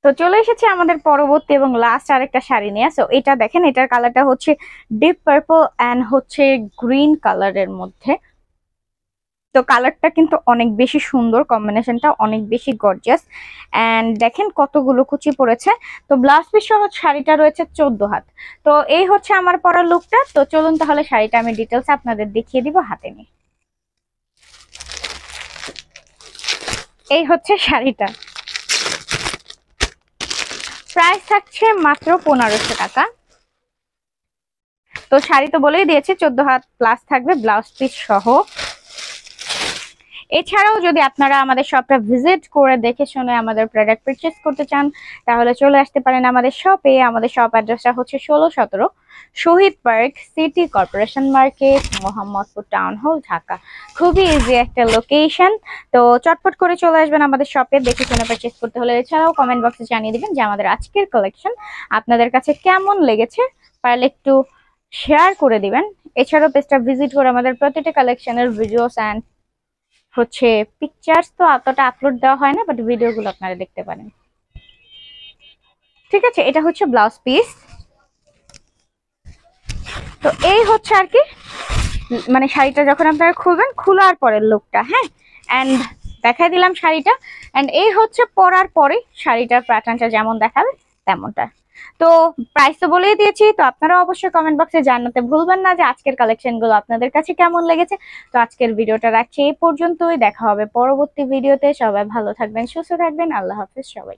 তো চলে এসেছে আমাদের পরবর্তী এবং লাস্ট আরেকটা শাড়ি নিয়ে। সো এটা দেখেন, এটার কালারটা হচ্ছে ডিপ পার্পল এন্ড হচ্ছে গ্রিন কালারের মধ্যে। তো কালারটা কিন্তু অনেক বেশি সুন্দর, কম্বিনেশনটা অনেক বেশি গর্জিয়াস। এন্ড দেখেন কতগুলো কুচি পড়েছে। তো ব্লাউজ পিস সহ শাড়িটা রয়েছে 14 হাত। তো এই হচ্ছে আমার পরা লুকটা। তো চলুন তাহলে শাড়িটা আমি ডিটেলস আপনাদের দেখিয়ে দিব হাতে নিয়ে। এই হচ্ছে শাড়িটা, প্রাইস থাকছে মাত্র 1500 টাকা। তো শাড়ি তো বলেই দিয়েছে 14 হাত প্লাস থাকবে ব্লাউজ পিস সহ। এছাড়াও যদি আপনারা আমাদের শপটা ভিজিট করে দেখে শুনে আমাদের প্রোডাক্ট পারচেজ করতে চান, তাহলে চলে আসতে পারেন আমাদের শপে। আমাদের শপ অ্যাড্রেসটা হচ্ছে 1617 Shahid Park, city corporation market, Mohammadpur town hall, Dhaka. খুবই ইজি একটা লোকেশন। তো চটপট করে চলে আসবেন আমাদের শপে দেখে শুনে পারচেজ করতে হলে। এছাড়াও কমেন্ট বক্সে জানিয়ে দিবেন যে আমাদের আজকের কালেকশন আপনাদের কাছে কেমন লেগেছে, পারলে একটু শেয়ার করে দিবেন। এছাড়াও পেজটা ভিজিট করে আমাদের প্রতিটা কালেকশনের ভিডিওস অ্যান্ড হচ্ছে পিকচার্স তো অতটা আপলোড দেওয়া হয় না, বাট ভিডিওগুলো আপনারা দেখতে পারেন। ঠিক আছে, এটা হচ্ছে ব্লাউজ পিস। তো এই হচ্ছে আর কি মানে শাড়িটা যখন আপনারা খুলবেন, খোলার পরের লুকটা। হ্যাঁ, এন্ড দেখাই দিলাম শাড়িটা। এন্ড এই হচ্ছে পরার পরে শাড়িটার প্যাটার্নটা যেমন দেখাবে তেমনটা। তো প্রাইস তো বলেই দিয়েছি। তো আপনারা অবশ্যই কমেন্ট বক্সে জানাতে ভুলবেন না যে আজকের কালেকশন গুলো আপনাদের কাছে কেমন লেগেছে। তো আজকের ভিডিওটা রাখছি এই পর্যন্তই, দেখা হবে পরবর্তী ভিডিওতে। সবাই ভালো থাকবেন, সুস্থ থাকবেন, আল্লাহ হাফেজ সবাই।